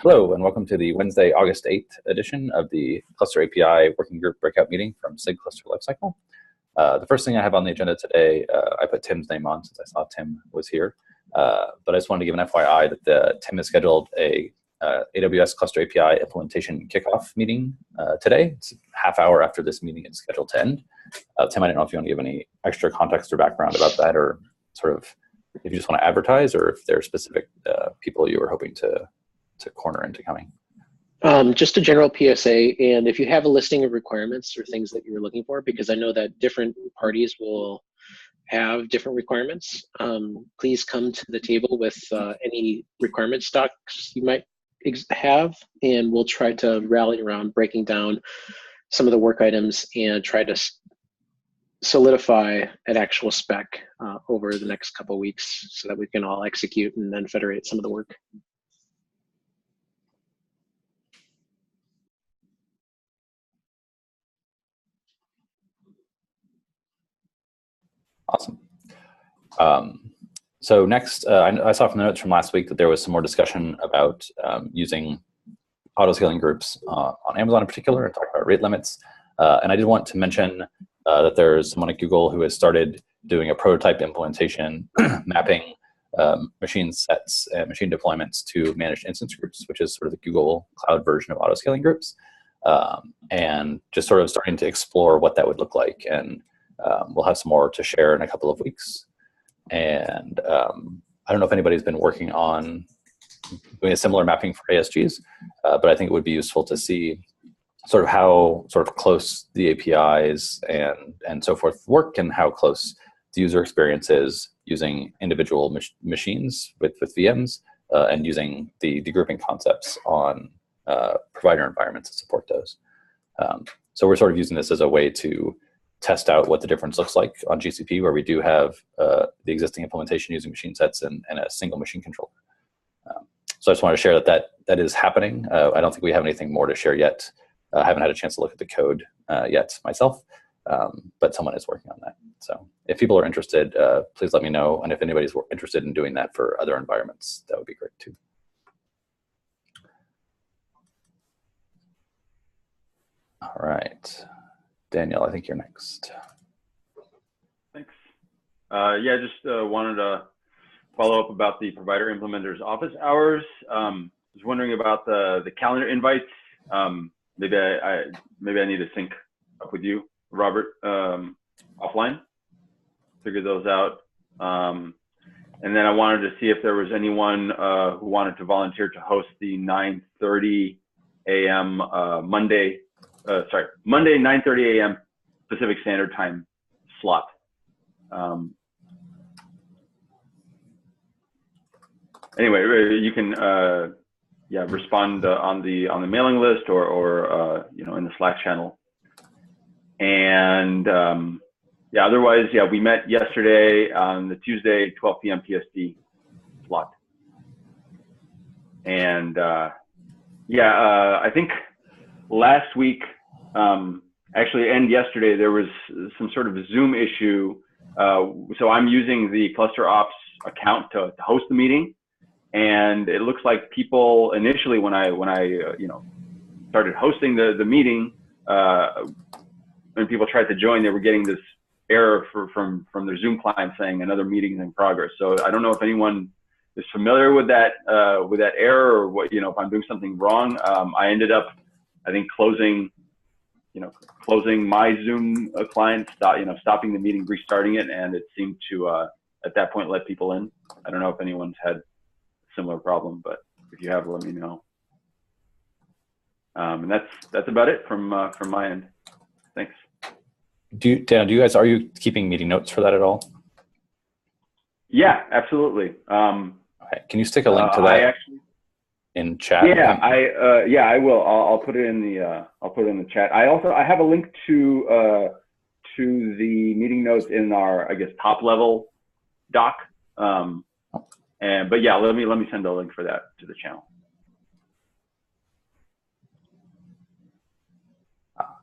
Hello, and welcome to the Wednesday, August 8th edition of the Cluster API Working Group Breakout Meeting from sig-cluster-lifecycle. The first thing I have on the agenda today, I put Tim's name on since I saw Tim was here, but I just wanted to give an FYI that Tim has scheduled a AWS Cluster API Implementation kickoff meeting today. It's a half hour after this meeting is scheduled to end. Tim, I don't know if you want to give any extra context or background about that, or sort of if you just want to advertise, or if there are specific people you were hoping to corner into coming. Just a general PSA, and if you have a listing of requirements or things that you're looking for, because I know that different parties will have different requirements, please come to the table with any requirement stocks you might have, and we'll try to rally around breaking down some of the work items and try to solidify an actual spec over the next couple of weeks so that we can all execute and then federate some of the work. Awesome. So next, I saw from the notes from last week that there was some more discussion about using auto-scaling groups on Amazon in particular, and talk about rate limits. And I did want to mention that there's someone at Google who has started doing a prototype implementation, mapping machine sets and machine deployments to managed instance groups, which is sort of the Google Cloud version of auto-scaling groups, and just sort of starting to explore what that would look like. And we'll have some more to share in a couple of weeks. And I don't know if anybody's been working on doing a similar mapping for ASGs, but I think it would be useful to see sort of how sort of close the APIs and so forth work, and how close the user experience is using individual machines with VMs and using the degrouping concepts on provider environments to support those. So we're sort of using this as a way to test out what the difference looks like on GCP, where we do have the existing implementation using machine sets and a single machine controller. So I just wanted to share that is happening. I don't think we have anything more to share yet. I haven't had a chance to look at the code yet myself, but someone is working on that. So if people are interested, please let me know. And if anybody's interested in doing that for other environments, that would be great too. All right. Daniel, I think you're next. Thanks. Yeah, just wanted to follow up about the provider implementers office hours. Was wondering about the calendar invites. Maybe I need to sync up with you, Robert, offline, figure those out. And then I wanted to see if there was anyone who wanted to volunteer to host the 9:30 a.m. Monday 9:30 a.m. Pacific Standard Time slot. Anyway, you can respond on the mailing list or in the Slack channel. And otherwise, we met yesterday on the Tuesday 12 p.m. PST slot. And I think last week, actually, and yesterday, there was some sort of Zoom issue. So I'm using the Cluster Ops account to host the meeting, and it looks like people initially, when I started hosting the meeting, when people tried to join, they were getting this error from their Zoom client saying another meeting is in progress. So I don't know if anyone is familiar with that error, or what, if I'm doing something wrong. I ended up, I think, closing my Zoom client, stopping the meeting, restarting it, and it seemed to at that point let people in. I don't know if anyone's had a similar problem, but if you have, let me know. And that's about it from my end. Thanks. Dan, are you keeping meeting notes for that at all? Yeah, absolutely. Okay. Can you stick a link to that in chat? Yeah, I will. I'll put it in the chat. I have a link to the meeting notes in our, I guess, top level doc. But yeah, let me send a link for that to the channel.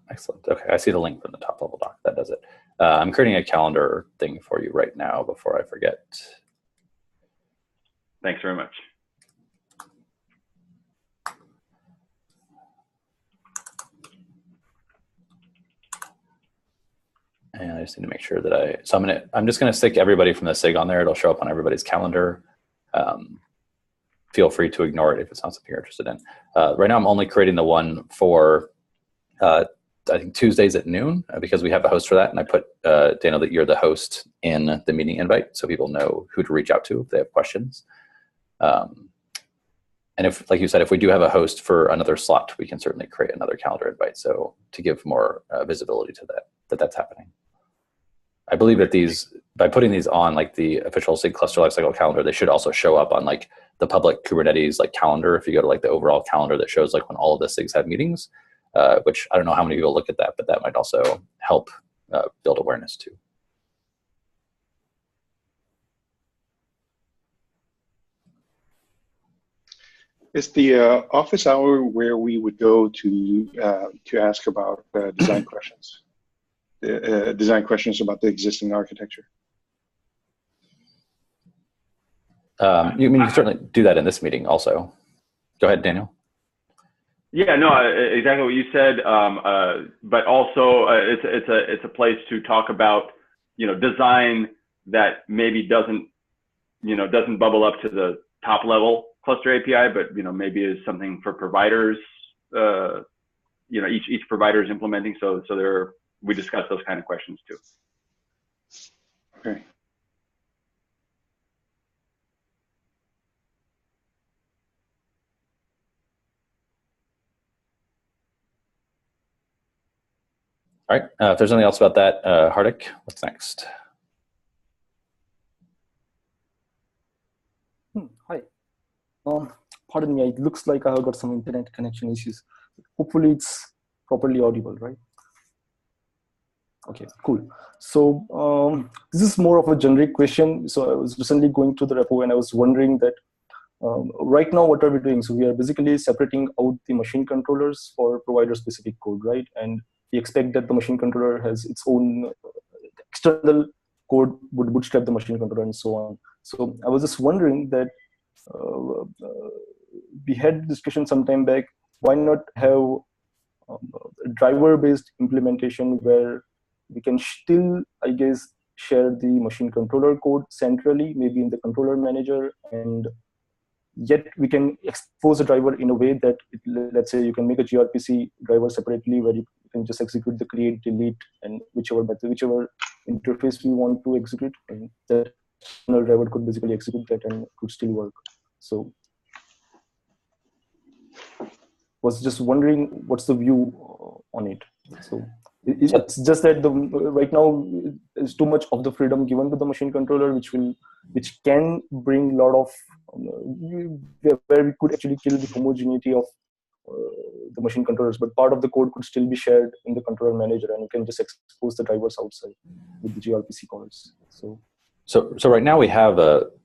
Excellent. Okay, I see the link from the top level doc. That does it. I'm creating a calendar thing for you right now before I forget. Thanks very much. And I just need to make sure that so I'm just gonna stick everybody from the SIG on there. It'll show up on everybody's calendar. Feel free to ignore it if it's not something you're interested in. Right now I'm only creating the one for, I think Tuesdays at noon, because we have a host for that. And I put, Daniel, that you're the host in the meeting invite, so people know who to reach out to if they have questions. And if, like you said, if we do have a host for another slot, we can certainly create another calendar invite. So to give more visibility to that's happening. I believe that by putting these on like the official sig-cluster lifecycle calendar, they should also show up on like the public Kubernetes like calendar. If you go to like the overall calendar that shows like when all of the SIGs have meetings, which I don't know how many people look at that, but that might also help build awareness too. Is the office hour where we would go to ask about design questions? Design questions about the existing architecture. You can certainly do that in this meeting also. Go ahead, Daniel. Yeah, no, exactly what you said. But also, it's a place to talk about, design that maybe doesn't bubble up to the top level cluster API, but maybe is something for providers. Each provider is implementing, so we discuss those kind of questions too. Okay. All right. If there's anything else about that, Hardik, what's next? Hi. Pardon me. It looks like I have got some internet connection issues. Hopefully, it's properly audible, right? Okay, cool. So this is more of a generic question. So I was recently going through the repo and I was wondering that right now, what are we doing? So we are basically separating out the machine controllers for provider-specific code, right? And we expect that the machine controller has its own external code would bootstrap the machine controller and so on. So I was just wondering that we had discussion some time back. Why not have a driver-based implementation where we can still, I guess, share the machine controller code centrally, maybe in the controller manager, and yet we can expose a driver in a way that, let's say, you can make a gRPC driver separately where you can just execute the create, delete, and whichever interface we want to execute, and that driver could basically execute that and it could still work. So was just wondering what's the view on it. So it's just that right now is too much of the freedom given to the machine controller, which can bring a lot of where we could actually kill the homogeneity of the machine controllers, but part of the code could still be shared in the controller manager, and you can just expose the drivers outside with the gRPC calls. So right now we have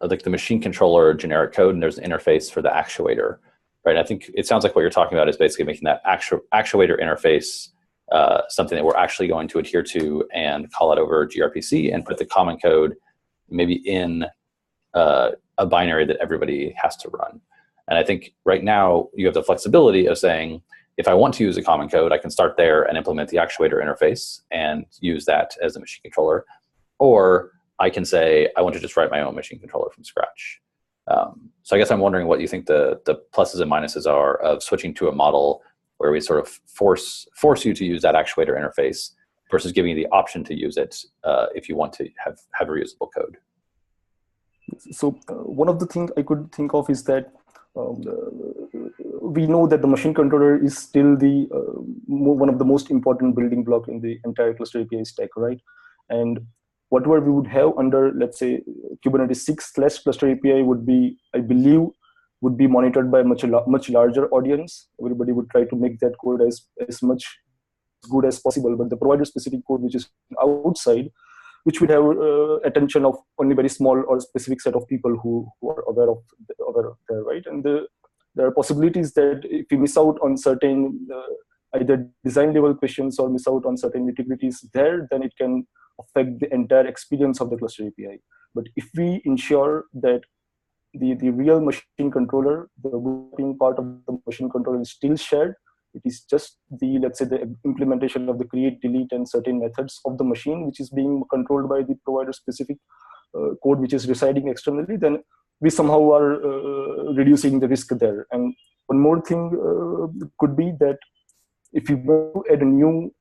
like the machine controller generic code, and there's an interface for the actuator, right? I think it sounds like what you're talking about is basically making that actuator interface something that we're actually going to adhere to and call it over gRPC and put the common code maybe in a binary that everybody has to run. And I think right now you have the flexibility of saying, if I want to use a common code, I can start there and implement the actuator interface and use that as a machine controller. Or I can say, I want to just write my own machine controller from scratch. So I guess I'm wondering what you think the pluses and minuses are of switching to a model where we sort of force you to use that actuator interface versus giving you the option to use it if you want to have a reusable code. So one of the things I could think of is that we know that the machine controller is still the one of the most important building block in the entire cluster API stack, right? And whatever we would have under, let's say, Kubernetes 6/cluster API would be, I believe, would be monitored by a much larger audience. Everybody would try to make that code as much good as possible, but the provider-specific code, which is outside, which would have attention of only very small or specific set of people who are aware of there, right? And there are possibilities that if we miss out on certain either design level questions or miss out on certain nitty-gritties there, then it can affect the entire experience of the cluster API. But if we ensure that the real machine controller, the working part of the machine controller is still shared, It is just the, let's say, the implementation of the create, delete, and certain methods of the machine, which is being controlled by the provider specific code, which is residing externally, then we somehow are reducing the risk there. And one more thing could be that if you want to add a new,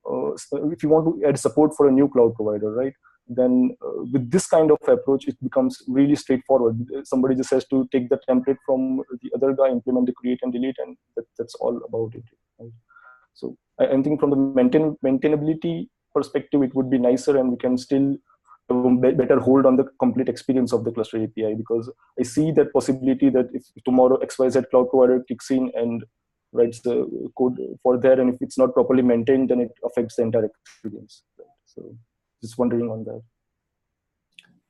if you want to add support for a new cloud provider, right? Then with this kind of approach, it becomes really straightforward. Somebody just has to take the template from the other guy, implement the create and delete, and that's all about it. Right? So I think from the maintainability perspective, it would be nicer, and we can still have a better hold on the complete experience of the cluster API, because I see that possibility that if tomorrow XYZ cloud provider kicks in and writes the code for there, and if it's not properly maintained, then it affects the entire experience. Right? So just wondering on that.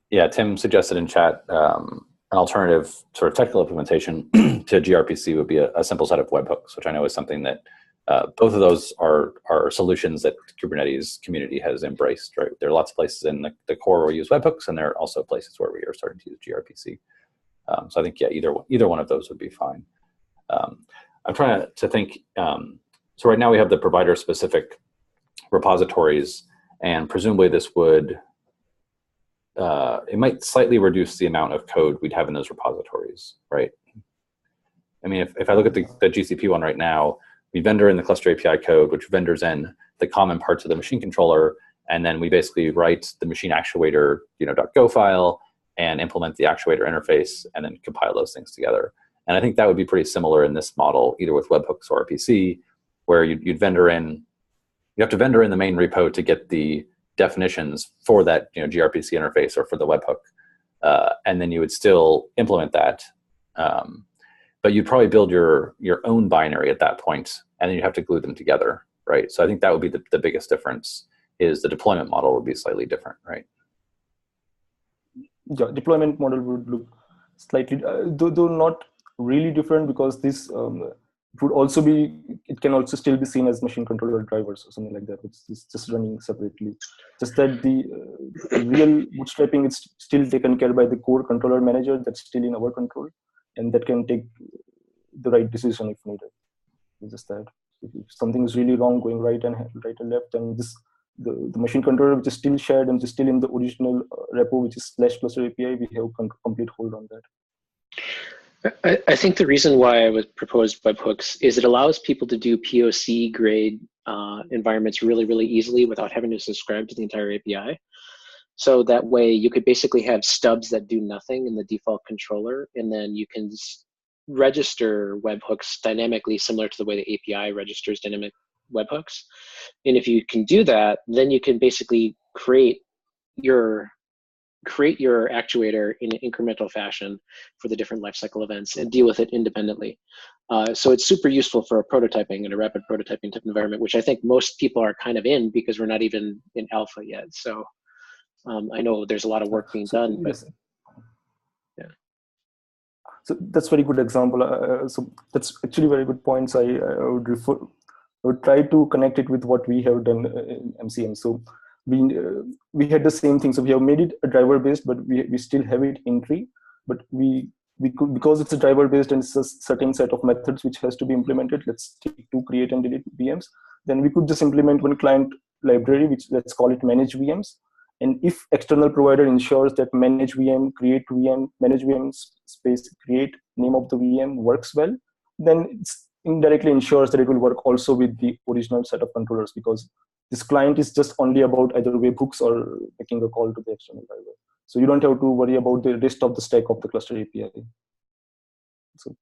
Yeah, Tim suggested in chat an alternative sort of technical implementation to gRPC would be a simple set of webhooks, which I know is something that both of those are solutions that the Kubernetes community has embraced. Right, there are lots of places in the core where we use webhooks, and there are also places where we are starting to use gRPC. So I think either one of those would be fine. I'm trying to think. So right now we have the provider-specific repositories, and presumably this would it might slightly reduce the amount of code we'd have in those repositories, right? I mean, if I look at the GCP one right now, we vendor in the cluster API code, which vendors in the common parts of the machine controller, and then we basically write the machine actuator, .go file and implement the actuator interface, and then compile those things together. And I think that would be pretty similar in this model, either with webhooks or RPC, where you'd vendor in. You have to vendor in the main repo to get the definitions for that gRPC interface or for the webhook, and then you would still implement that. But you'd probably build your own binary at that point, and then you have to glue them together, right? So I think that would be the biggest difference. Is the deployment model would be slightly different, right? Yeah, deployment model would look slightly, though not really different, because this would also be, it can also still be seen as machine controller drivers or something like that, which is just running separately. Just that the real bootstrapping is still taken care by the core controller manager that's still in our control, and that can take the right decision if needed. It's just that if something is really wrong going right and left, then the machine controller, which is still shared and is still in the original repo, which is /cluster API, we have complete hold on that. I think the reason why I would propose webhooks is it allows people to do POC grade environments really, really easily without having to subscribe to the entire API. So that way you could basically have stubs that do nothing in the default controller, and then you can register webhooks dynamically, similar to the way the API registers dynamic webhooks. And if you can do that, then you can basically create your actuator in an incremental fashion for the different lifecycle events and deal with it independently. So it's super useful for a prototyping and a rapid prototyping type environment, which I think most people are kind of in because we're not even in alpha yet. So I know there's a lot of work being done, but yeah. So that's very good example. So that's actually very good points. I would try to connect it with what we have done in MCM. So we had the same thing. So we have made it a driver based, but we still have it in tree. But we could, because it's a driver based and it's a certain set of methods which has to be implemented. Let's take to create and delete VMs. Then we could just implement one client library, which let's call it manage VMs. And if external provider ensures that manage VM, create VM, manage VM space, create name of the VM works well, then it's indirectly ensures that it will work also with the original set of controllers, because this client is just only about either webhooks or making a call to the external driver. So you don't have to worry about the rest of the stack of the cluster API. So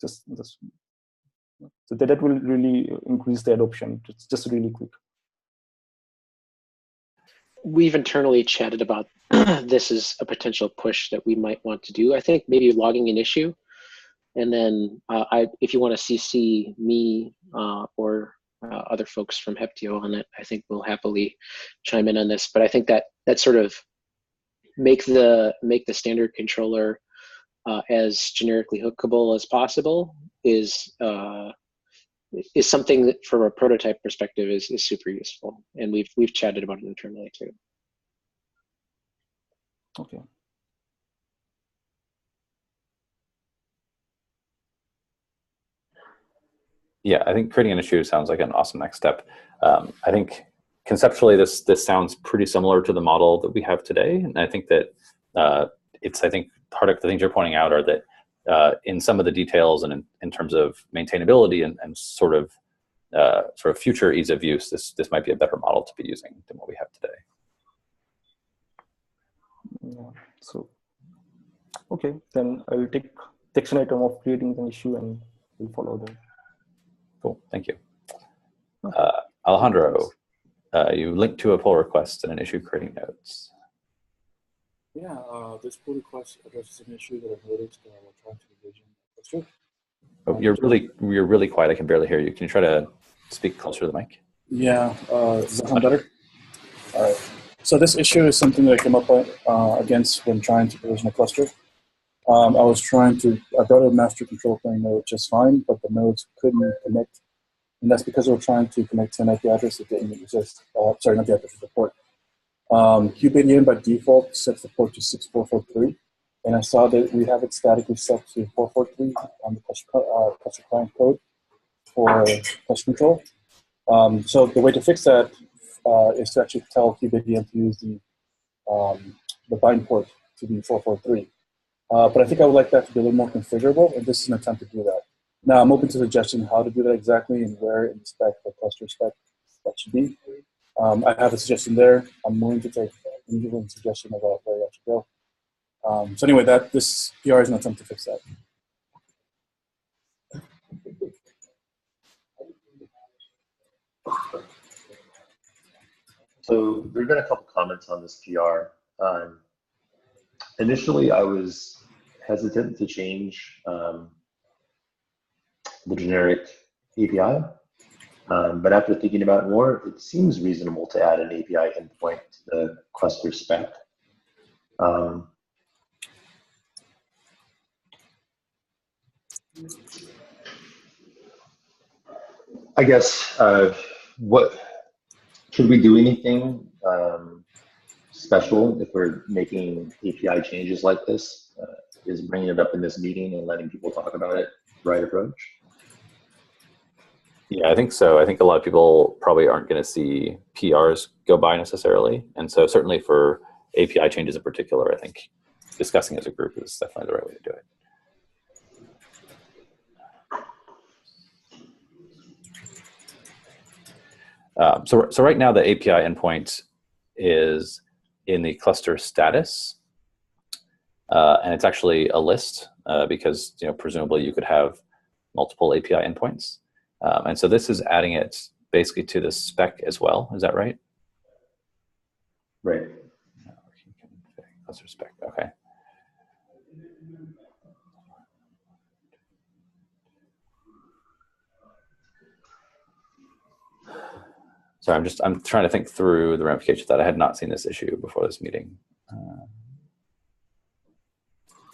so that will really increase the adoption. It's just really quick. We've internally chatted about this as a potential push that we might want to do. I think maybe logging an issue, and then if you want to CC me or other folks from Heptio on it, I think we'll happily chime in on this. But I think that sort of make the standard controller as generically hookable as possible is something that, from a prototype perspective, is super useful, and we've chatted about it internally too. Okay. Yeah, I think creating an issue sounds like an awesome next step. I think conceptually this sounds pretty similar to the model that we have today, and I think that I think part of the things you're pointing out are that in some of the details and in terms of maintainability and sort of future ease of use, this might be a better model to be using than what we have today. Yeah. So, okay, then I will take section item of creating an issue and we'll follow that. Cool, thank you. Alejandro, you linked to a pull request and an issue creating nodes. Yeah, this pull request addresses an issue that I've noticed while trying to envision a cluster. Oh, you're really quiet. I can barely hear you. Can you try to speak closer to the mic? Yeah, does that sound better? All right. So this issue is something that I came up against when trying to provision a cluster. I brought a master control plane node just fine, but the nodes couldn't connect. And that's because we were trying to connect to an IP address that didn't exist. Sorry, not the address, the port. KubeADM by default sets the port to 6443. And I saw that we have it statically set to 443 on the cluster client code for cluster control. So the way to fix that is to actually tell KubeADM to use the bind port to be 443. But I think I would like that to be a little more configurable, and this is an attempt to do that. Now, I'm open to suggesting how to do that exactly and where in the spec, the cluster spec, that should be. I have a suggestion there. I'm willing to take any suggestion about where that should go. So anyway, this PR is an attempt to fix that. So there have been a couple comments on this PR. Initially, I was hesitant to change the generic API, but after thinking about it more, it seems reasonable to add an API endpoint to the cluster spec. I guess should we do anything special if we're making API changes like this? Is bringing it up in this meeting and letting people talk about it the right approach? Yeah, I think so. I think a lot of people probably aren't going to see PRs go by necessarily. And so certainly for API changes in particular, I think discussing as a group is definitely the right way to do it. So right now the API endpoint is in the cluster status, and it's actually a list because presumably you could have multiple API endpoints, and so this is adding it basically to the spec as well. Is that right? Right. Cluster spec. Okay. So I'm trying to think through the ramifications of that. I had not seen this issue before this meeting.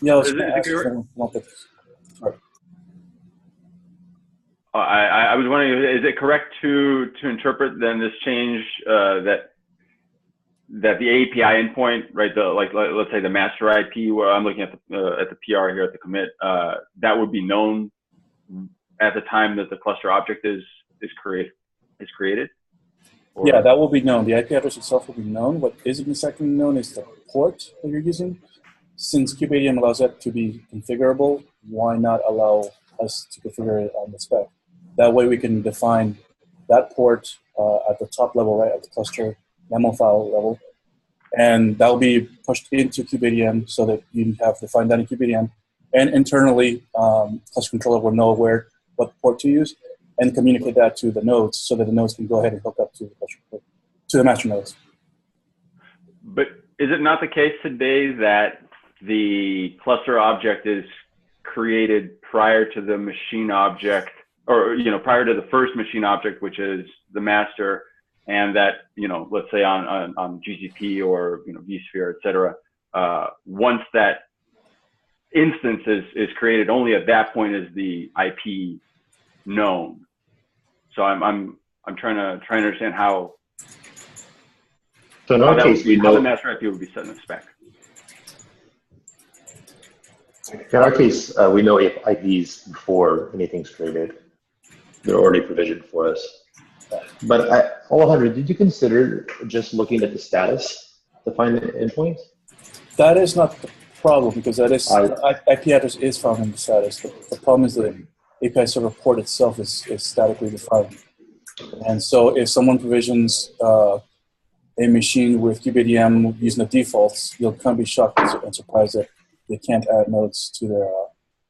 Yeah, I was wondering, is it correct to interpret then this change that the API endpoint, right? Let's say the master IP, where I'm looking at the PR here at the commit, that would be known at the time that the cluster object is created. Or? Yeah, that will be known. The IP address itself will be known. What isn't exactly known is the port that you're using. Since KubeADM allows that to be configurable, why not allow us to configure it on the spec? That way we can define that port at the top level, right, at the cluster YAML file level. And that will be pushed into KubeADM so that you have defined that in KubeADM. And internally, cluster controller will know what port to use and communicate that to the nodes so that the nodes can go ahead and hook up to the master nodes. But is it not the case today that the cluster object is created prior to the machine object, or prior to the first machine object, which is the master, and that let's say on GCP or vSphere, et cetera, once that instance is created, only at that point is the IP known. So I'm trying to understand how. So in our case, we know how the master IP would be set in the spec. In our case, we know IPs before anything's created. They're already provisioned for us. But Alejandro, did you consider just looking at the status to find the endpoint? That is not the problem, because that is IP address is found in the status. The problem is the API server port itself is statically defined. And so if someone provisions a machine with kubeadm using the defaults, you'll kind of be shocked and surprised that they can't add nodes to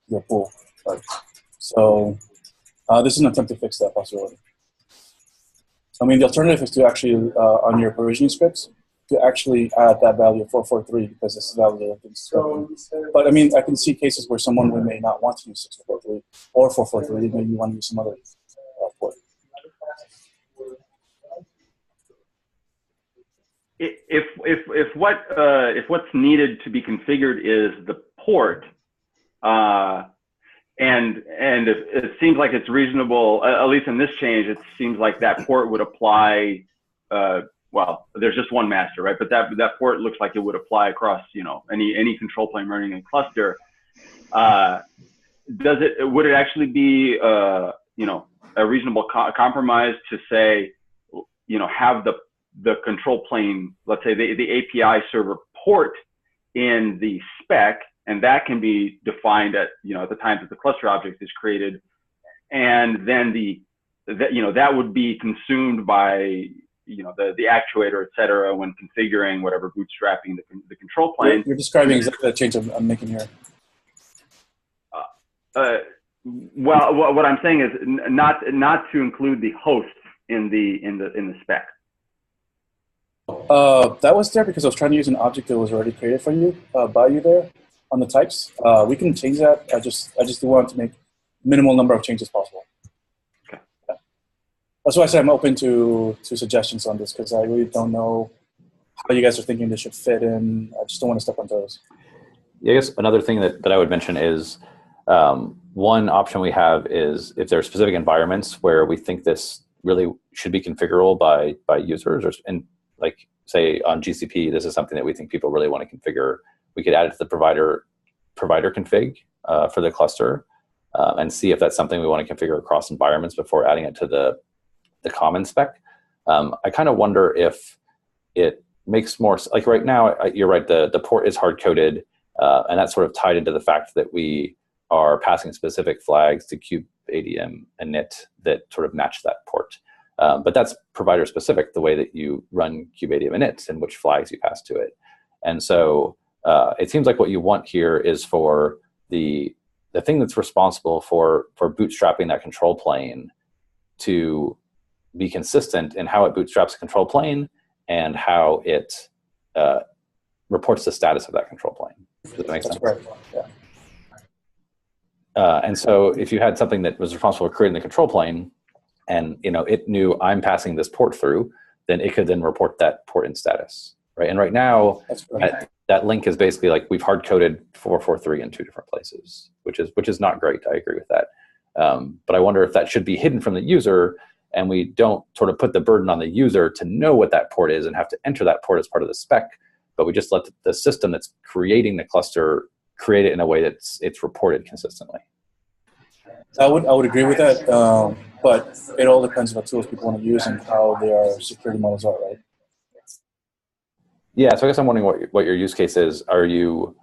their pool. Right? So this is an attempt to fix that possibility. I mean, the alternative is to actually, on your provisioning scripts, to actually add that value of 443, because this is validated. But I mean, I can see cases where someone may not want to use 6443 or 443, maybe you want to use some other port. If what's needed to be configured is the port, and it seems like it's reasonable, at least in this change, it seems like that port would apply. Well, there's just one master, right? But that port looks like it would apply across, you know, any control plane running in cluster. Would it actually be, you know, a reasonable compromise to say, you know, have the control plane, let's say the API server port in the spec, and that can be defined at, you know, at the time that the cluster object is created, and then that would be consumed by, you know, the actuator, et cetera, when configuring whatever bootstrapping the control plane. You're describing exactly the change I'm making here. Well, what I'm saying is not to include the host in the spec. That was there because I was trying to use an object that was already created for you by you there on the types. We can change that. I just want to make minimal number of changes possible. Okay. Yeah. That's why I said I'm open to suggestions on this, because I really don't know how you guys are thinking this should fit in. I just don't want to step on toes. Yeah, I guess another thing that I would mention is one option we have is if there are specific environments where we think this really should be configurable by users, and like say on GCP, this is something that we think people really want to configure. We could add it to the provider config for the cluster and see if that's something we want to configure across environments before adding it to the common spec. I kind of wonder if it makes more, like right now, you're right, the port is hard-coded, and that's sort of tied into the fact that we are passing specific flags to kubeadm init that sort of match that port. But that's provider specific, the way that you run kubeadm init and which flags you pass to it. And so it seems like what you want here is for the thing that's responsible for bootstrapping that control plane to be consistent in how it bootstraps the control plane and how it reports the status of that control plane. Does that make sense? That's right. Yeah. And so if you had something that was responsible for creating the control plane, and you know it knew I'm passing this port through, then it could then report that port in status, right? And right now, that link is basically like we've hard-coded 443 in two different places, which is not great. I agree with that. But I wonder if that should be hidden from the user, and we don't sort of put the burden on the user to know what that port is and have to enter that port as part of the spec, but we just let the system that's creating the cluster create it in a way that's it's reported consistently. I would agree with that, but it all depends on what tools people want to use and how their security models are, right? Yeah, so I guess I'm wondering what your use case is. Are you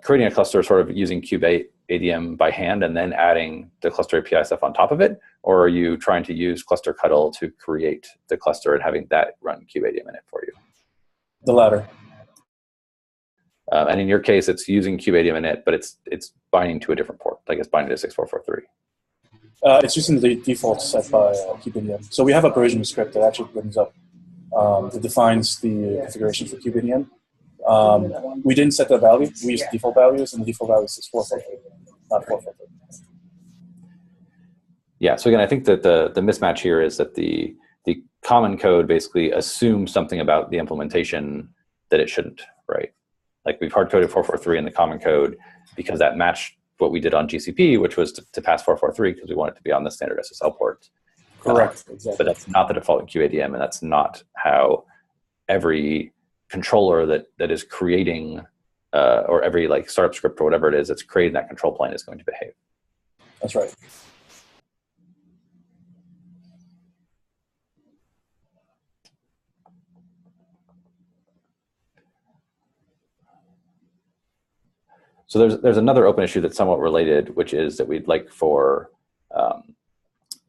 creating a cluster sort of using kubeadm by hand and then adding the cluster API stuff on top of it? Or are you trying to use extctl to create the cluster and having that run kubeadm in it for you? The latter. And in your case, it's using kubeadm init, but it's binding to a different port, like it's binding to 6443. It's using the default set by kubeadm. So we have a provisioning script that actually brings up, that defines the configuration for kubeadm. We didn't set the value. We used default values, and the default value is 6443, not 443. Yeah, so again, I think that the mismatch here is that the common code basically assumes something about the implementation that it shouldn't, right? Like we've hard-coded 443 in the common code because that matched what we did on GCP, which was to pass 443 because we want it to be on the standard SSL port. Correct, exactly. But that's not the default in kubeadm, and that's not how every controller that is creating, or every like startup script or whatever it is that's creating that control plane is going to behave. That's right. So there's another open issue that's somewhat related, which is that we'd like for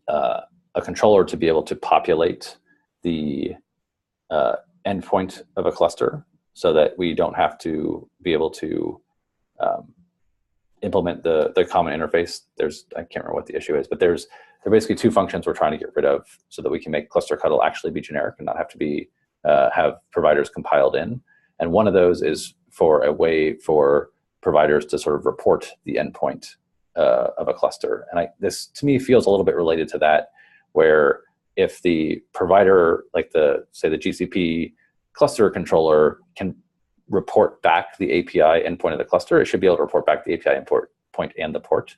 a controller to be able to populate the endpoint of a cluster so that we don't have to be able to implement the common interface. I can't remember what the issue is, but there are basically two functions we're trying to get rid of so that we can make cluster-ctl actually be generic and not have to be have providers compiled in. And one of those is for a way for providers to sort of report the endpoint of a cluster. And this to me feels a little bit related to that, where if the provider, like say the GCP cluster controller, can report back the API endpoint of the cluster, it should be able to report back the API endpoint and the port,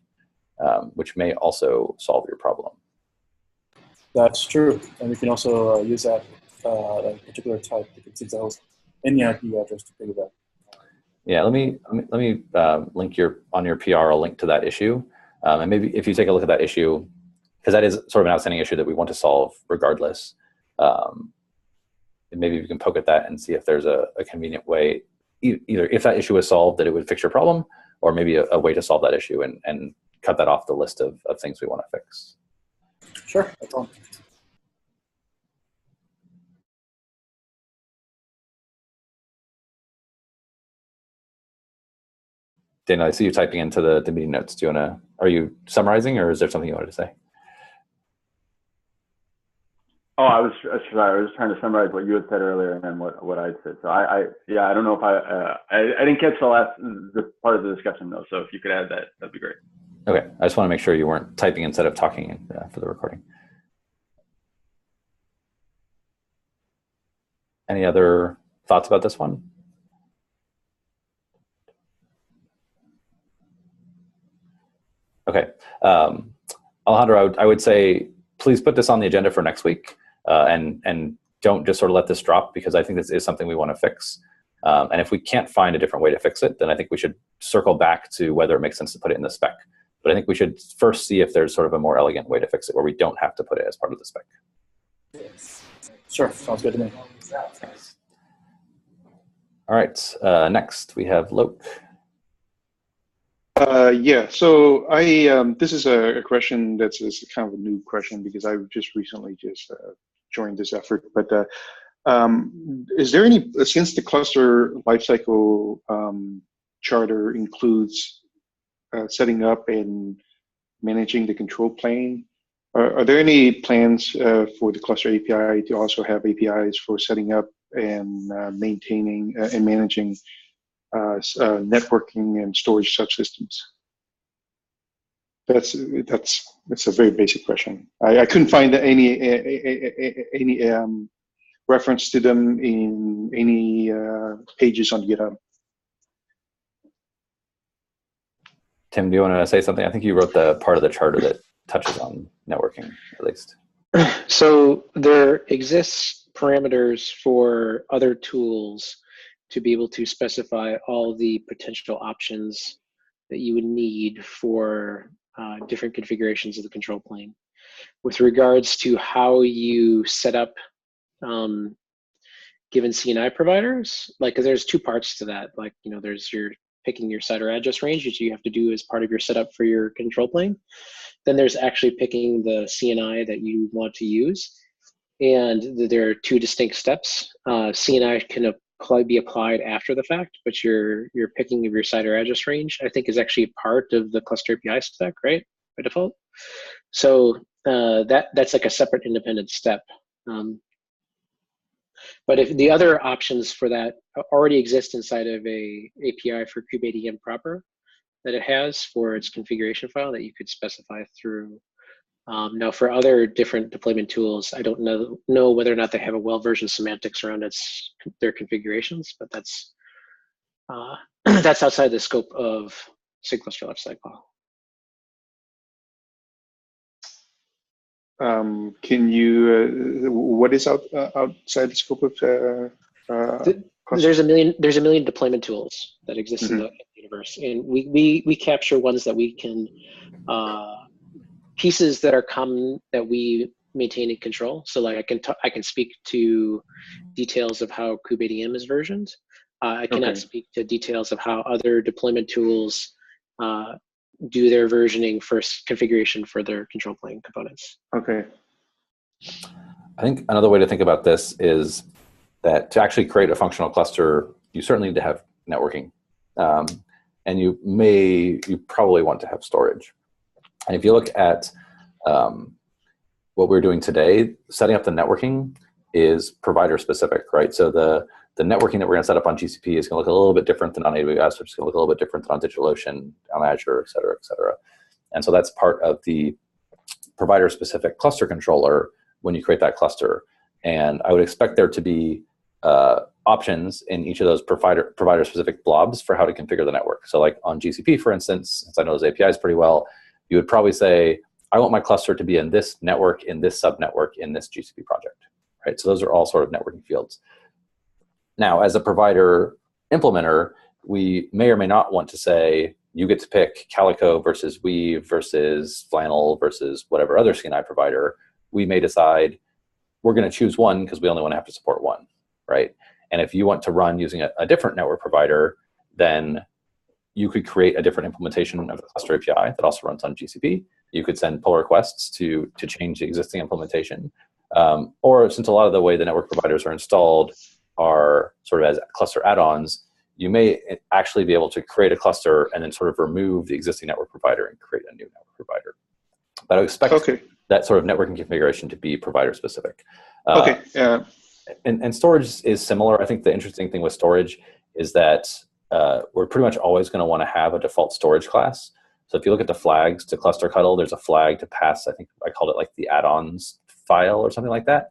which may also solve your problem. That's true, and we can also use that particular type, the extentls, in the IP address to piggyback. Yeah, let me link on your PR. I'll link to that issue, and maybe if you take a look at that issue, because that is sort of an outstanding issue that we want to solve regardless. And maybe we can poke at that and see if there's a convenient way, either if that issue is solved, that it would fix your problem, or maybe a way to solve that issue and cut that off the list of things we want to fix. Sure, that's all. Dana, I see you typing into the meeting notes. Are you summarizing, or is there something you wanted to say? Oh, I was sorry. I was trying to summarize what you had said earlier and then what I'd said. So I don't know if I didn't catch the part of the discussion though. So if you could add that, that'd be great. Okay, I just want to make sure you weren't typing instead of talking for the recording. Any other thoughts about this one? Okay, Alejandro, I would say please put this on the agenda for next week, and don't just sort of let this drop, because I think this is something we want to fix. And if we can't find a different way to fix it, then I think we should circle back to whether it makes sense to put it in the spec. But I think we should first see if there's sort of a more elegant way to fix it where we don't have to put it as part of the spec. Sure, sounds good to me. Thanks. All right, next we have Loke. Yeah, so this is a question that's kind of a new question because I just recently joined this effort. But is there any, since the cluster lifecycle charter includes setting up and managing the control plane, are there any plans for the cluster API to also have APIs for setting up and maintaining and managing networking and storage subsystems? That's a very basic question. I couldn't find any reference to them in any pages on GitHub. Tim, do you want to say something? I think you wrote the part of the charter that touches on networking, at least. So there exists parameters for other tools to be able to specify all the potential options that you would need for different configurations of the control plane. With regards to how you set up given CNI providers, because there's two parts to that. There's your picking your site or address range, which you have to do as part of your setup for your control plane. Then there's actually picking the CNI that you want to use. And there are two distinct steps. CNI can be applied after the fact, but your picking of your site or address range, I think, is actually part of the cluster API spec, right, by default. So that's like a separate independent step. But if the other options for that already exist inside of a API for kubeadm proper that it has for its configuration file that you could specify through. Now, for other different deployment tools, I don't know whether or not they have a well-versioned semantics around their configurations, but that's that's outside the scope of sig-cluster-lifecycle. Can you? What is outside the scope of? There's a million deployment tools that exist in the universe, and we capture ones that we can pieces that are common that we maintain and control. So like I can speak to details of how kubeadm is versioned, I cannot speak to details of how other deployment tools do their versioning for configuration for their control plane components. Okay. I think another way to think about this is that to actually create a functional cluster, you certainly need to have networking. And you probably want to have storage. And if you look at what we're doing today, setting up the networking is provider specific, right? So the networking that we're going to set up on GCP is going to look a little bit different than on AWS, which is going to look a little bit different than on DigitalOcean, on Azure, et cetera, et cetera. And so that's part of the provider specific cluster controller when you create that cluster. And I would expect there to be options in each of those provider specific blobs for how to configure the network. So like on GCP, for instance, since I know those APIs pretty well, you would probably say, I want my cluster to be in this network, in this subnetwork, in this GCP project, right? So those are all sort of networking fields. Now, as a provider implementer, we may or may not want to say, you get to pick Calico versus Weave versus Flannel versus whatever other CNI provider. We may decide we're going to choose one because we only want to have to support one, right? And if you want to run using a different network provider, then you could create a different implementation of the Cluster API that also runs on GCP. You could send pull requests to change the existing implementation. Or since a lot of the way the network providers are installed are sort of as cluster add-ons, you may actually be able to create a cluster and then sort of remove the existing network provider and create a new network provider. But I expect that sort of networking configuration to be provider specific. And storage is similar. I think the interesting thing with storage is that we're pretty much always going to want to have a default storage class. So if you look at the flags to cluster-ctl, there's a flag to pass, I think I called it like the add-ons file or something like that.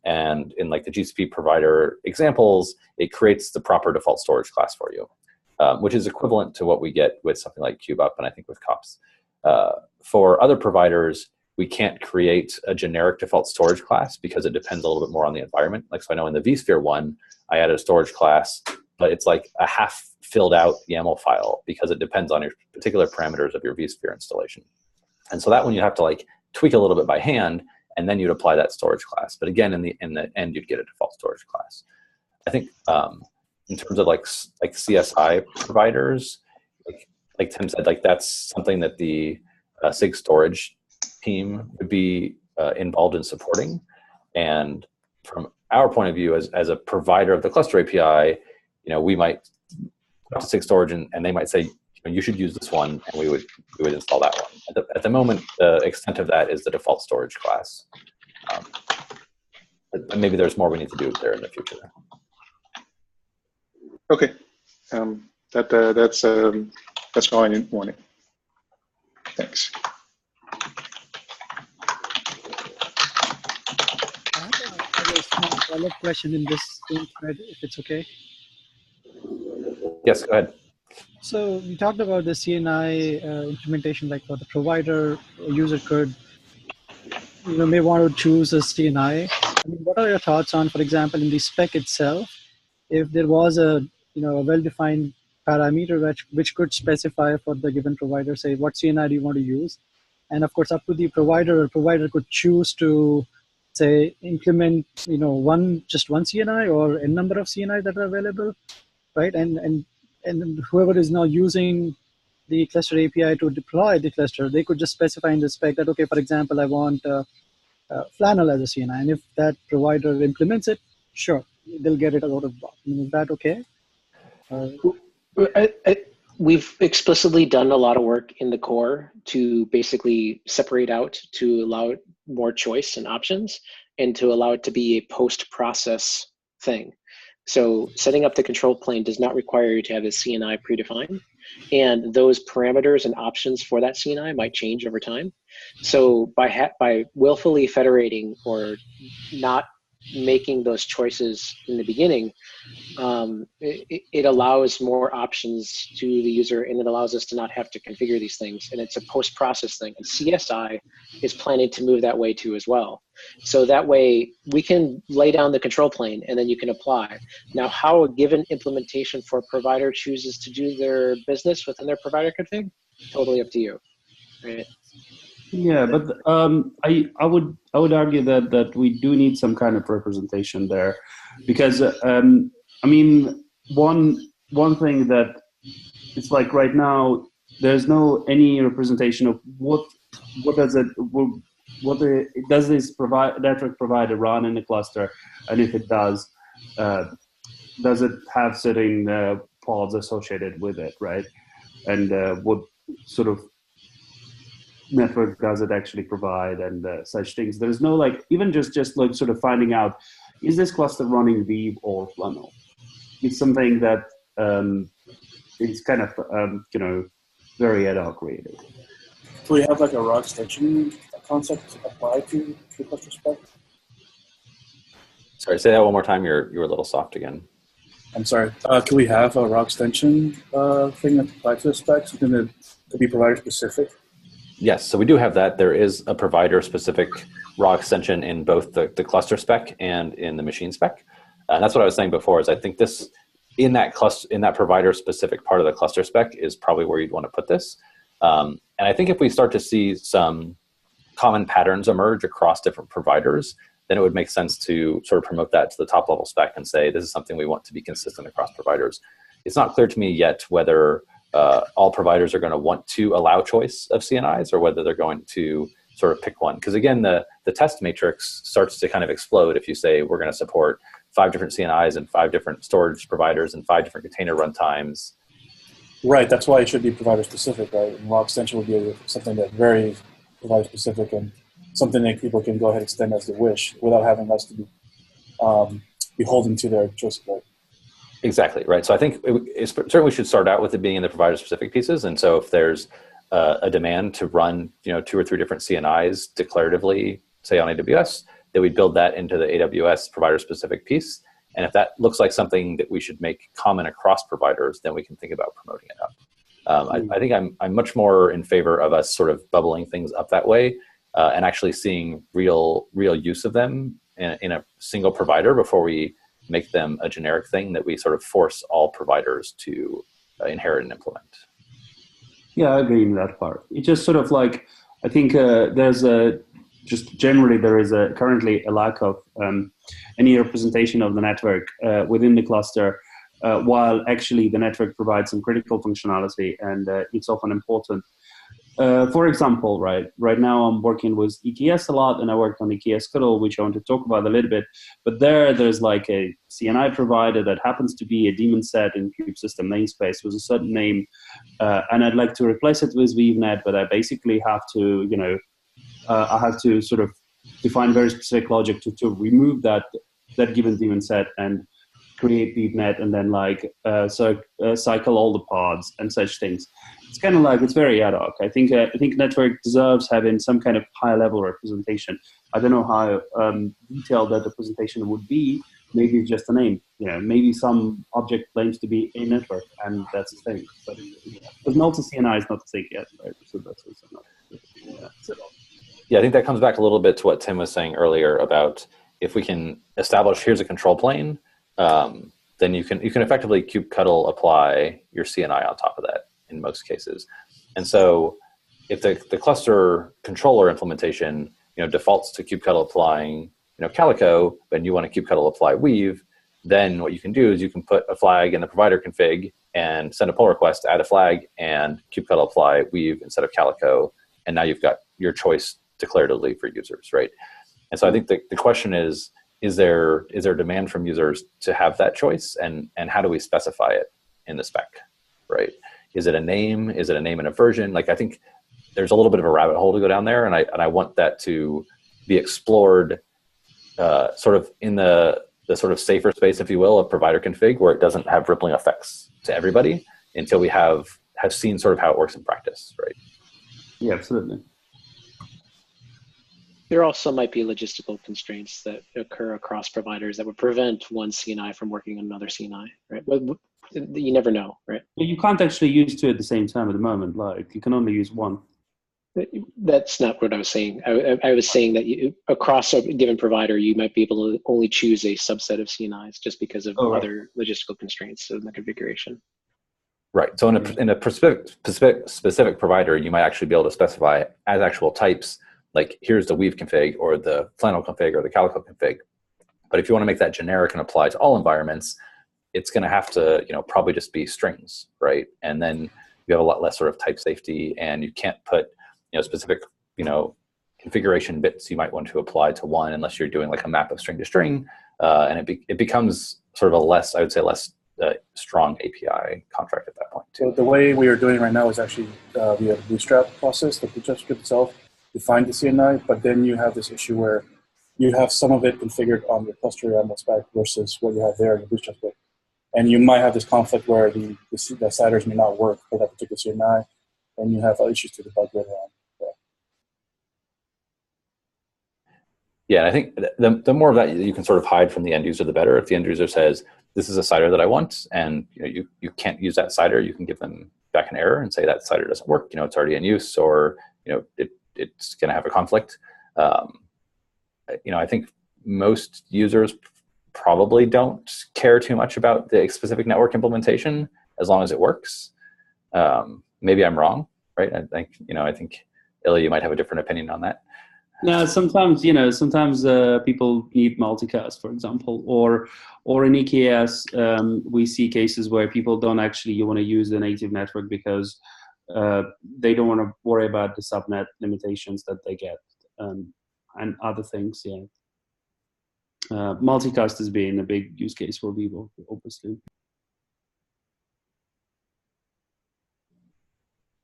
And in like the GCP provider examples, it creates the proper default storage class for you, which is equivalent to what we get with something like KubeUp and I think with kops. For other providers, we can't create a generic default storage class because it depends a little bit more on the environment. Like, so I know in the vSphere one, I added a storage class, but it's like a half filled out YAML file because it depends on your particular parameters of your vSphere installation. And so that one you have to like tweak a little bit by hand, and then you'd apply that storage class. But again, in the end, you'd get a default storage class. I think in terms of like CSI providers, like Tim said, like that's something that the SIG storage team would be involved in supporting. And from our point of view, as a provider of the Cluster API, we might go to SIG storage and they might say, you should use this one, and we would install that one. At the moment, the extent of that is the default storage class. But maybe there's more we need to do there in the future. Okay, that's all I wanted. Thanks. I have a small follow-up question in this same thread, if it's okay. Yes, go ahead. So we talked about the CNI implementation, like for the provider, user could, may want to choose a CNI. I mean, what are your thoughts on, for example, in the spec itself, if there was a well-defined parameter which could specify for the given provider, say what CNI do you want to use, and of course up to the provider could choose to say implement just one CNI or a number of CNI that are available, right? And whoever is now using the Cluster API to deploy the cluster, they could just specify in the spec that, okay, for example, I want Flannel as a CNI, and if that provider implements it, sure, they'll get it out of the box. I mean, is that okay? We've explicitly done a lot of work in the core to basically separate out, to allow more choice and options, and to allow it to be a post-process thing. So setting up the control plane does not require you to have a CNI predefined, and those parameters and options for that CNI might change over time. So by willfully federating or not making those choices in the beginning, it allows more options to the user, and it allows us to not have to configure these things. And it's a post-process thing. And CSI is planning to move that way too as well. So that way we can lay down the control plane and then you can apply. Now, how a given implementation for a provider chooses to do their business within their provider config, totally up to you, right? Yeah, but I would argue that we do need some kind of representation there, because I mean, one thing that it's like right now there's no any representation of what does this network provider run in the cluster, and if it does it have certain pods associated with it, right? And what sort of network does it actually provide, and such things. There's no like even just like sort of finding out, is this cluster running Weave or Flannel? It's something that is kind of very ad hoc really. Do we have like a raw extension concept applied to the cluster spec? Sorry, say that one more time. You were a little soft again. I'm sorry. Can we have a raw extension thing that's applied to the spec, something that could be provider specific? Yes, so we do have that. There is a provider-specific raw extension in both the cluster spec and in the machine spec. And that's what I was saying before. Is I think this in that provider-specific part of the cluster spec is probably where you'd want to put this. And I think if we start to see some common patterns emerge across different providers, then it would make sense to sort of promote that to the top-level spec and say this is something we want to be consistent across providers. It's not clear to me yet whether all providers are going to want to allow choice of CNIs or whether they're going to sort of pick one. Because again, the test matrix starts to kind of explode if you say we're going to support 5 different CNIs and 5 different storage providers and 5 different container runtimes. Right, that's why it should be provider specific, right? And raw extension would be something that very provider specific and something that people can go ahead and extend as they wish without having us to be beholden to their choice, right? Exactly, right. So I think certainly we should start out with it being in the provider-specific pieces. And so if there's a demand to run 2 or 3 different CNIs declaratively, say on AWS, then we build that into the AWS provider-specific piece. And if that looks like something that we should make common across providers, then we can think about promoting it up. I think I'm much more in favor of us sort of bubbling things up that way and actually seeing real use of them in a single provider before we make them a generic thing that we sort of force all providers to inherit and implement. Yeah, I agree in that part. It's just sort of like, I think there's currently a lack of any representation of the network within the cluster, while actually the network provides some critical functionality and it's often important. For example, right now I'm working with EKS a lot, and I work on eksctl, which I want to talk about a little bit. But there's like a CNI provider that happens to be a daemon set in kube system namespace with a certain name, and I'd like to replace it with ViewNet, but I basically have to, I have to sort of define very specific logic to remove that given daemon set and create ViewNet, and then cycle all the pods and such things. It's kind of like, it's very ad hoc. I think network deserves having some kind of high level representation. I don't know how detailed that representation would be. Maybe it's just a name. Maybe some object claims to be a network, and that's the thing. But multi-CNI is not the thing yet, right? So that's also not. Yeah, I think that comes back a little bit to what Tim was saying earlier about if we can establish here's a control plane, then you can effectively kubectl apply your CNI on top of that in most cases. And so if the cluster controller implementation defaults to kubectl applying Calico, and you want to kubectl apply Weave, then what you can do is you can put a flag in the provider config and send a pull request, add a flag, and kubectl apply Weave instead of Calico, and now you've got your choice declaratively for users, right? And so I think the question is there demand from users to have that choice, and how do we specify it in the spec, right? Is it a name? Is it a name and a version? Like, I think there's a little bit of a rabbit hole to go down there, and I want that to be explored sort of in the sort of safer space, if you will, of provider config, where it doesn't have rippling effects to everybody until we have seen sort of how it works in practice, right? Yeah, absolutely. There also might be logistical constraints that occur across providers that would prevent one CNI from working on another CNI, right? But you never know, right? Well, you can't actually use 2 at the same time at the moment. Like, you can only use 1. That's not what I was saying. I was saying that across a given provider, you might be able to only choose a subset of CNIs just because of other logistical constraints in the configuration. Right. So in a specific provider, you might actually be able to specify as actual types, like here's the Weave config or the Flannel config or the Calico config. But if you want to make that generic and apply to all environments, it's going to have to, probably just be strings, right? And then you have a lot less sort of type safety, and you can't put, specific, configuration bits you might want to apply to one unless you're doing like a map of string to string, and it becomes sort of a less, I would say, less strong API contract at that point too. So the way we are doing right now is actually via the Bootstrap process, the Bootstrap script itself. You find the CNI, but then you have this issue where you have some of it configured on your cluster YAML spec versus what you have there in the Bootstrap script. And you might have this conflict where the sliders may not work for that particular CNI, and you have issues to debug later on. Yeah, and I think the more of that you can sort of hide from the end user, the better. If the end user says, this is a cider that I want, and you can't use that cider, you can give them back an error and say that cider doesn't work, it's already in use, or it's going to have a conflict. I think most users probably don't care too much about the specific network implementation as long as it works. Maybe I'm wrong, right? I think Ilya, you might have a different opinion on that. No, sometimes people need multicast, for example, or in EKS, we see cases where people don't actually want to use the native network because they don't want to worry about the subnet limitations that they get and other things. Yeah, multicast has been a big use case for people, obviously.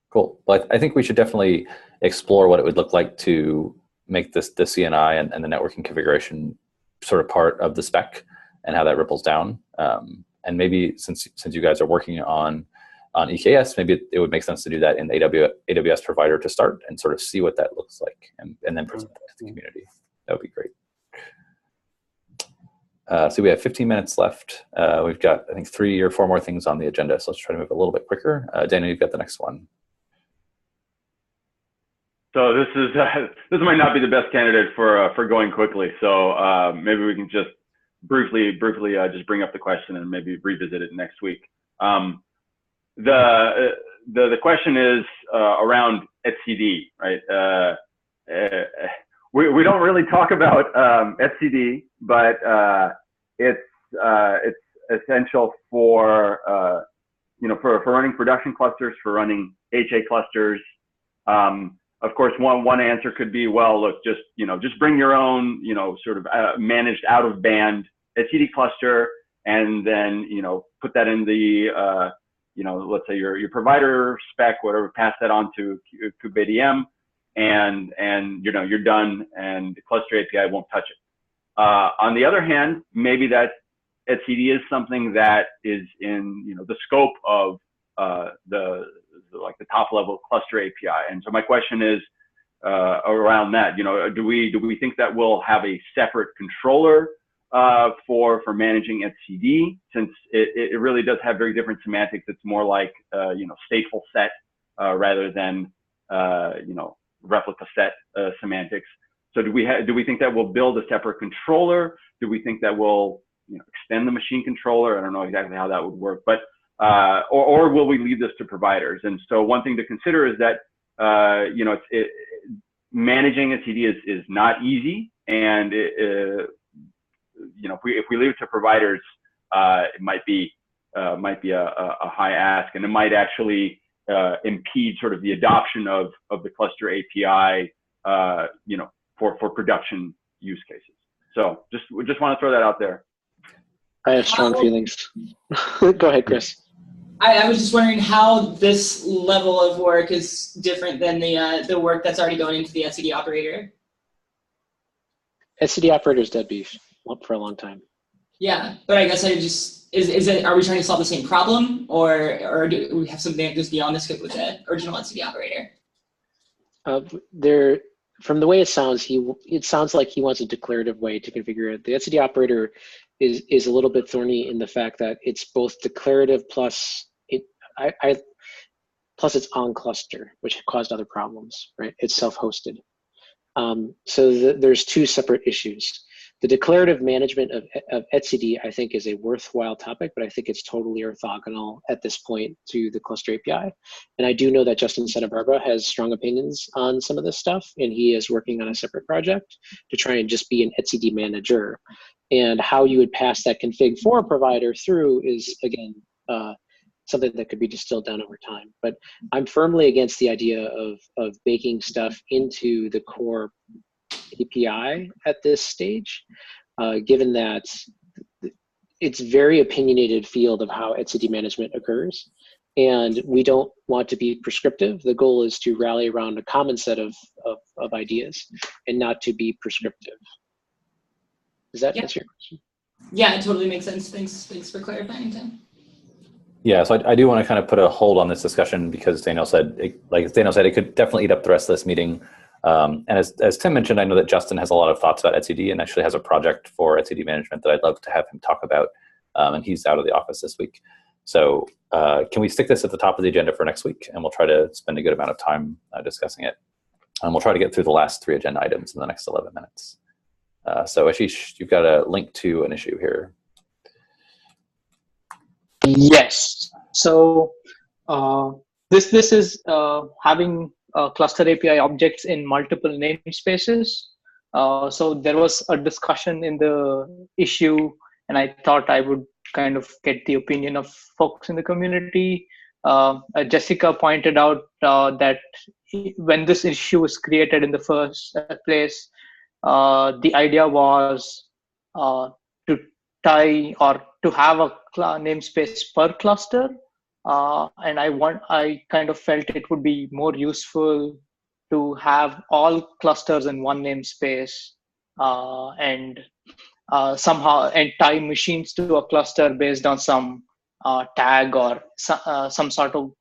Cool. Well, I think we should definitely explore what it would look like to make the CNI and the networking configuration sort of part of the spec and how that ripples down. And maybe since you guys are working on EKS, maybe it would make sense to do that in the AWS provider to start and sort of see what that looks like, and then present that to the community. That would be great. So we have 15 minutes left. We've got, I think, 3 or 4 more things on the agenda, so let's try to move a little bit quicker. Daniel, you've got the next one. So this might not be the best candidate for going quickly. So maybe we can just briefly just bring up the question and maybe revisit it next week. The question is around etcd, right? We don't really talk about etcd, but it's essential for for running production clusters, for running HA clusters. Of course, one answer could be, well, look, just bring your own, sort of managed out of band etcd cluster, and then put that in the let's say your provider spec, whatever, pass that on to kubeadm, and you're done, and the cluster API won't touch it. On the other hand, maybe that etcd is something that is in the scope of the top level cluster API. And so my question is around that. Do we think that we'll have a separate controller for managing etcd, since it really does have very different semantics? It's more like stateful set rather than replica set semantics. So do we think that we'll build a separate controller? Do we think that we'll extend the machine controller? I don't know exactly how that would work, but or will we leave this to providers? And so one thing to consider is that managing etcd is not easy, and if we leave it to providers, it might be a high ask, and it might actually impede sort of the adoption of the cluster API, for production use cases. So just want to throw that out there. I have strong feelings. Go ahead, Chris. I was just wondering how this level of work is different than the work that's already going into the etcd operator. etcd operator is dead beef for a long time. Yeah, but I guess are we trying to solve the same problem, or do we have something that goes beyond the scope of the original etcd operator? From the way it sounds like he wants a declarative way to configure it. The etcd operator is a little bit thorny in the fact that it's both declarative plus it's on cluster, which caused other problems, right? It's self-hosted. So there's 2 separate issues. the declarative management of etcd, I think, is a worthwhile topic, but I think it's totally orthogonal at this point to the cluster API. And I do know that Justin Santa Barbara has strong opinions on some of this stuff, and he is working on a separate project to try and just be an etcd manager. And how you would pass that config for a provider through is, again, something that could be distilled down over time. But I'm firmly against the idea of baking stuff into the core API at this stage, given that it's very opinionated field of how etcd management occurs. And we don't want to be prescriptive. The goal is to rally around a common set of ideas and not to be prescriptive. Does that answer your question? Yeah, it totally makes sense. Thanks for clarifying, Tim. Yeah, so I do want to kind of put a hold on this discussion because Daniel said, it could definitely eat up the rest of this meeting. And as Tim mentioned, I know that Justin has a lot of thoughts about etcd and actually has a project for etcd management that I'd love to have him talk about. And he's out of the office this week. So can we stick this at the top of the agenda for next week? And we'll try to spend a good amount of time discussing it. And we'll try to get through the last 3 agenda items in the next 11 minutes. So Ashish, you've got a link to an issue here. Yes. So this is having cluster API objects in multiple namespaces. So there was a discussion in the issue, and I thought I would kind of get the opinion of folks in the community. Jessica pointed out that when this issue was created in the first place, the idea was to tie or to have a namespace per cluster, and I kind of felt it would be more useful to have all clusters in one namespace and somehow tie machines to a cluster based on some tag or some sort of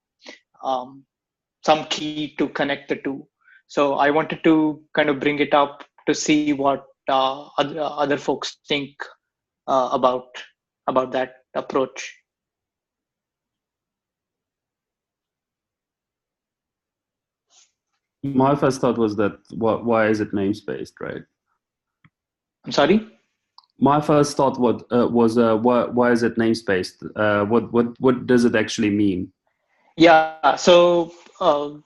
some key to connect the two. So I wanted to kind of bring it up to see what other folks think about that approach. My first thought was that why is it namespaced, right? I'm sorry? My first thought was why is it namespaced? What does it actually mean? Yeah. So from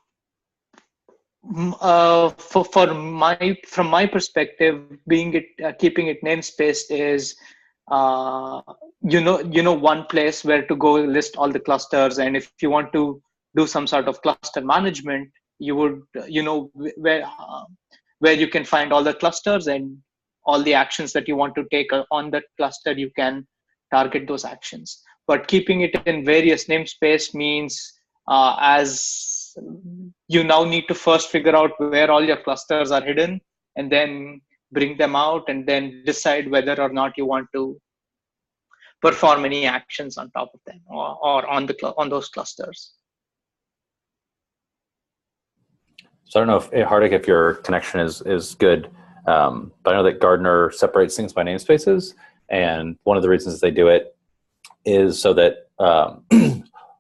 my perspective, keeping it namespaced is one place where to go list all the clusters, and if you want to do some sort of cluster management, you would where you can find all the clusters and all the actions that you want to take on that cluster, you can target those actions. But keeping it in various namespace means as you now need to first figure out where all your clusters are hidden and then bring them out and then decide whether or not you want to perform any actions on top of them or on those clusters. So I don't know if Hardik, if your connection is good, but I know that Gartner separates things by namespaces, and one of the reasons they do it is so that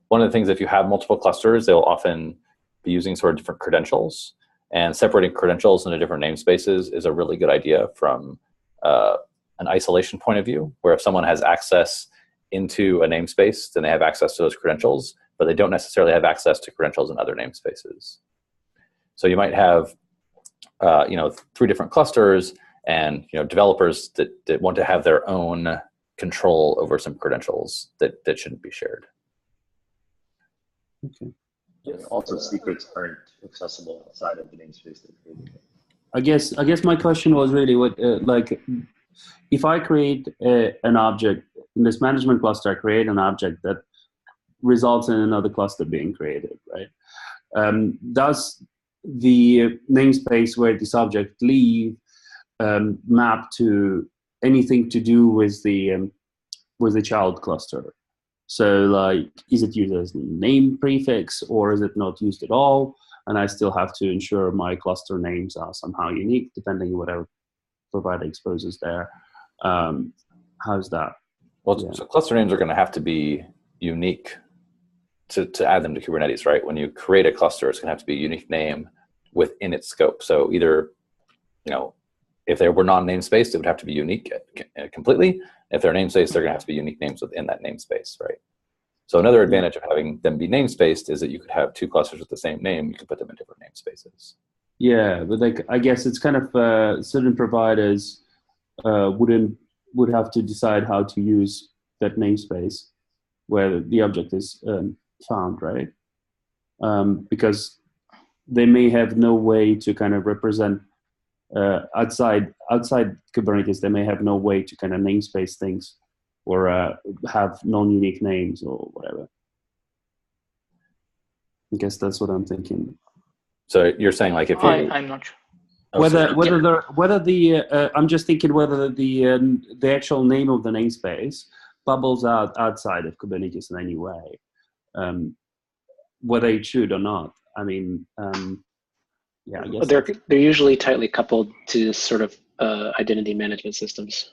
one of the things, if you have multiple clusters, they'll often be using sort of different credentials, and separating credentials into different namespaces is a really good idea from an isolation point of view, where if someone has access into a namespace, then they have access to those credentials, but they don't necessarily have access to credentials in other namespaces. So you might have 3 different clusters, and developers that want to have their own control over some credentials that shouldn't be shared. Okay. Yes. Also, secrets aren't accessible outside of the namespace they're creating. I guess my question was really what if I create an object in this management cluster, I create an object that results in another cluster being created, right? Does the namespace where this object live map to anything to do with the child cluster? So like, is it used as name prefix, or is it not used at all? And I still have to ensure my cluster names are somehow unique, depending on whatever provider exposes there. How's that? Well, yeah. So cluster names are going to have to be unique to add them to Kubernetes, right? When you create a cluster, it's going to have to be a unique name within its scope. So either, if they were non-namespaced, it would have to be unique completely. If they're namespaced, they're going to have to be unique names within that namespace, right? So another advantage of having them be namespaced is that you could have two clusters with the same name. You can put them in different namespaces. Yeah, but like I guess it's kind of certain providers would have to decide how to use that namespace where the object is found, right? Because they may have no way to kind of represent outside Kubernetes. They may have no way to kind of namespace things or have non-unique names or whatever. I guess that's what I'm thinking. So you're saying like if you, I'm not sure. I'm just thinking whether the actual name of the namespace bubbles out outside of Kubernetes in any way, whether it should or not. I mean, yeah, I guess they're usually tightly coupled to sort of identity management systems.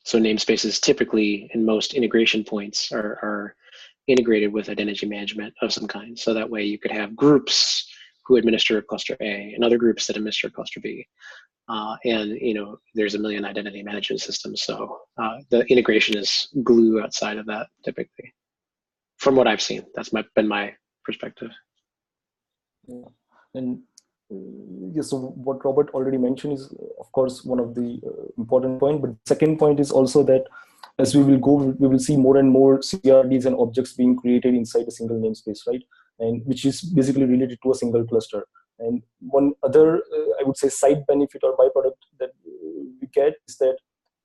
So namespaces typically in most integration points are integrated with identity management of some kind. So that way you could have groups who administer cluster A and other groups that administer cluster B. And there's a million identity management systems. So the integration is glue outside of that typically. From what I've seen, that's been my perspective. Yeah. And so what Robert already mentioned is, of course, one of the important point. But the second point is also that as we will see more and more CRDs and objects being created inside a single namespace, right? And which is basically related to a single cluster. And one other, I would say, side benefit or byproduct that we get is that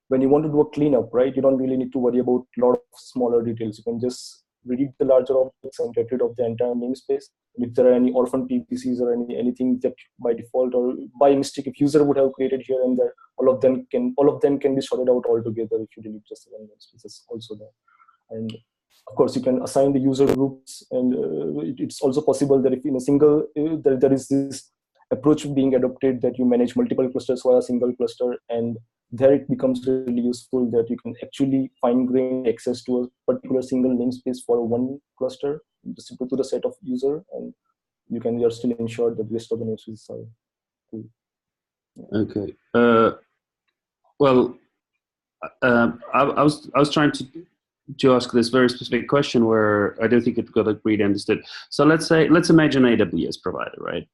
when you want to do a cleanup, right, you don't really need to worry about a lot of smaller details. You can just read the larger objects and get rid of the entire namespace. And if there are any orphan PPCs or anything that by default or by mistake, if user would have created here and there, all of them can be sorted out altogether if you delete just one namespace. Is also there. And of course, you can assign the user groups, and it's also possible that if in a single there is this approach being adopted that you manage multiple clusters via a single cluster, and there it becomes really useful that you can actually fine-grain access to a particular single namespace for one cluster to the set of user, and you're still ensure that the rest of the namespaces are cool. Yeah. Okay. Well, I was trying to ask this very specific question where I don't think it got really understood. So let's imagine AWS provider, right?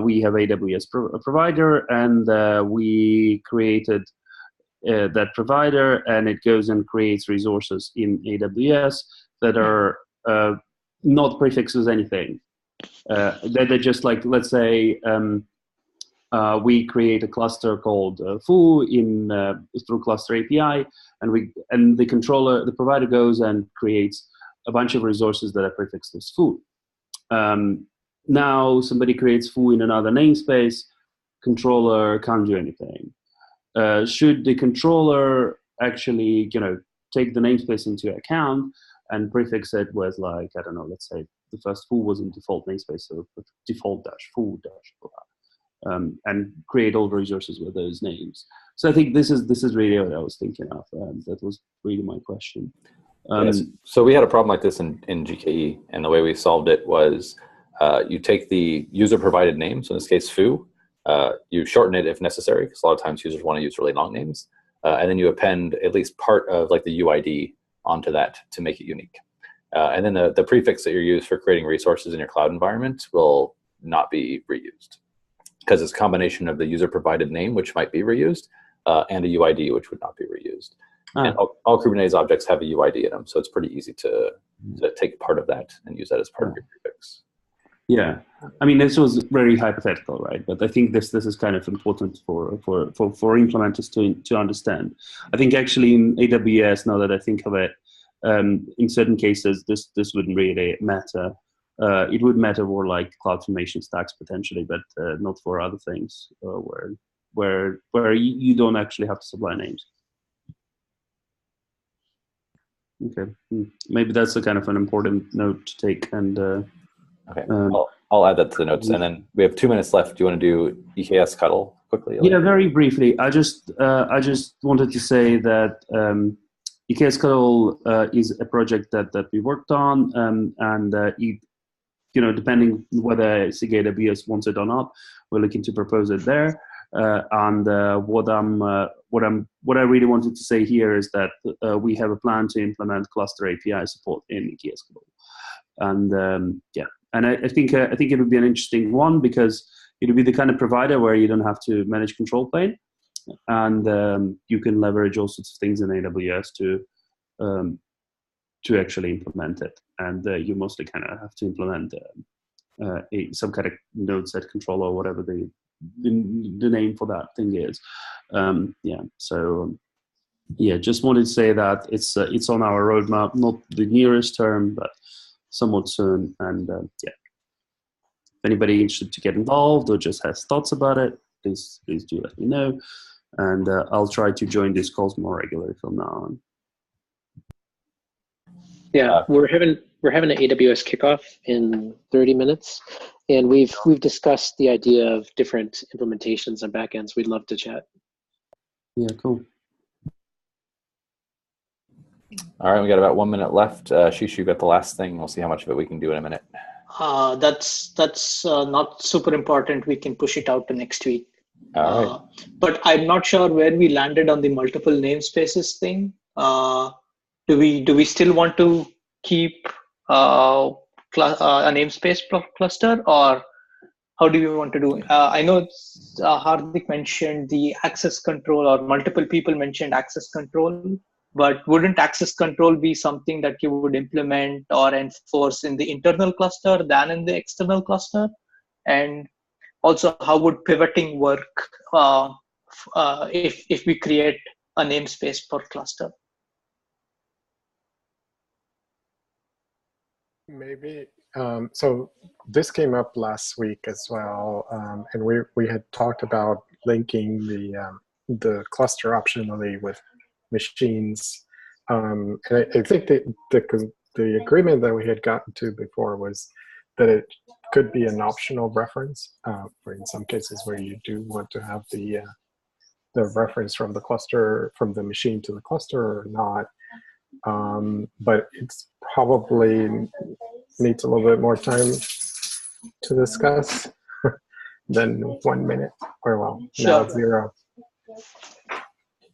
We have AWS provider, and we created that provider, and it goes and creates resources in AWS that are not prefixes anything. They're just like, let's say, we create a cluster called foo through Cluster API, and the provider goes and creates a bunch of resources that are prefixed as foo. Now somebody creates foo in another namespace, controller can't do anything. Should the controller actually, take the namespace into account and prefix it with, like, I don't know, let's say the first foo was in default namespace, so default -foo blah, and create all the resources with those names. So I think this is really what I was thinking of. That was really my question. Yes. So we had a problem like this in GKE, and the way we solved it was you take the user provided name, so in this case foo, you shorten it if necessary, because a lot of times users want to use really long names, and then you append at least part of like the UID onto that to make it unique. And then the prefix that you use for creating resources in your cloud environment will not be reused, because it's a combination of the user provided name, which might be reused, and a UID, which would not be reused. And all Kubernetes objects have a UID in them, so it's pretty easy to take part of that and use that as part of your prefix. Yeah, I mean, this was very hypothetical, right? But I think this is kind of important for implementers to understand. I think actually in AWS, now that I think of it, in certain cases this wouldn't really matter. It would matter more like cloud formation stacks potentially, but not for other things where you don't actually have to supply names. Okay, maybe that's a kind of an important note to take. And okay, I'll add that to the notes. And then we have 2 minutes left. Do you want to do eksctl quickly? Yeah, very briefly. I just wanted to say that eksctl is a project that we worked on, and it depending whether sig-AWS wants it or not, we're looking to propose it there. And what I really wanted to say here is that we have a plan to implement cluster API support in eksctl. And and I think it would be an interesting one because it would be the kind of provider where you don't have to manage control plane, and you can leverage all sorts of things in AWS to actually implement it. And you mostly kind of have to implement some kind of node set controller or whatever the name for that thing is. Just wanted to say that it's on our roadmap, not the nearest term, but somewhat soon. And if anybody interested to get involved or just has thoughts about it, please do let me know, and I'll try to join these calls more regularly from now on. Yeah, we're having an AWS kickoff in 30 minutes, and we've discussed the idea of different implementations and backends. We'd love to chat. Yeah, cool. All right, we got about 1 minute left. Shishu, you got the last thing. We'll see how much of it we can do in a minute. That's not super important. We can push it out to next week. All right. But I'm not sure where we landed on the multiple namespaces thing. Do we still want to keep a namespace cluster, or how do you want to do it? I know Hardik mentioned the access control, or multiple people mentioned access control, but wouldn't access control be something that you would implement or enforce in the internal cluster than in the external cluster? And also, how would pivoting work if we create a namespace per cluster? Maybe. So this came up last week as well, and we had talked about linking the cluster optionally with machines. And I think that the agreement that we had gotten to before was that it could be an optional reference, for in some cases where you do want to have the reference from the cluster, from the machine to the cluster or not. But it's probably needs a little bit more time to discuss than 1 minute, or well, now it's 0.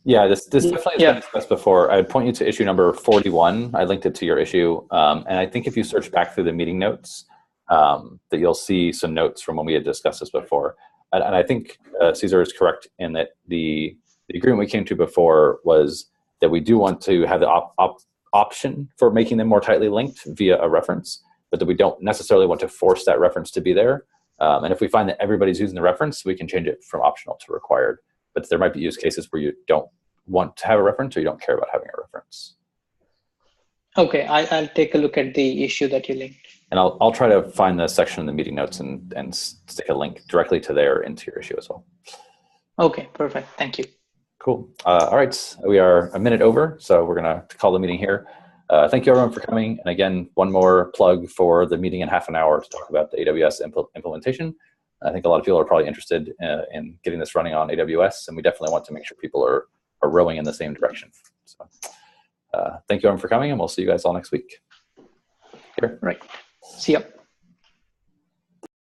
Yeah, this definitely has been discussed before. I'd point you to issue number 41. I linked it to your issue. And I think if you search back through the meeting notes, that you'll see some notes from when we had discussed this before. And I think Cesar is correct in that the agreement we came to before was that we do want to have the option for making them more tightly linked via a reference, but that we don't necessarily want to force that reference to be there. And if we find that everybody's using the reference, we can change it from optional to required. But there might be use cases where you don't want to have a reference or you don't care about having a reference. Okay, I'll take a look at the issue that you linked. And I'll try to find the section in the meeting notes and stick a link directly to there into your issue as well. Okay, perfect. Thank you. Cool. All right, we are a minute over, so we're going to call the meeting here. Thank you everyone for coming. And again, one more plug for the meeting in half an hour to talk about the AWS implementation. I think a lot of people are probably interested in getting this running on AWS, and we definitely want to make sure people are rowing in the same direction. So thank you everyone for coming, and we'll see you guys all next week. Here. Right. See ya.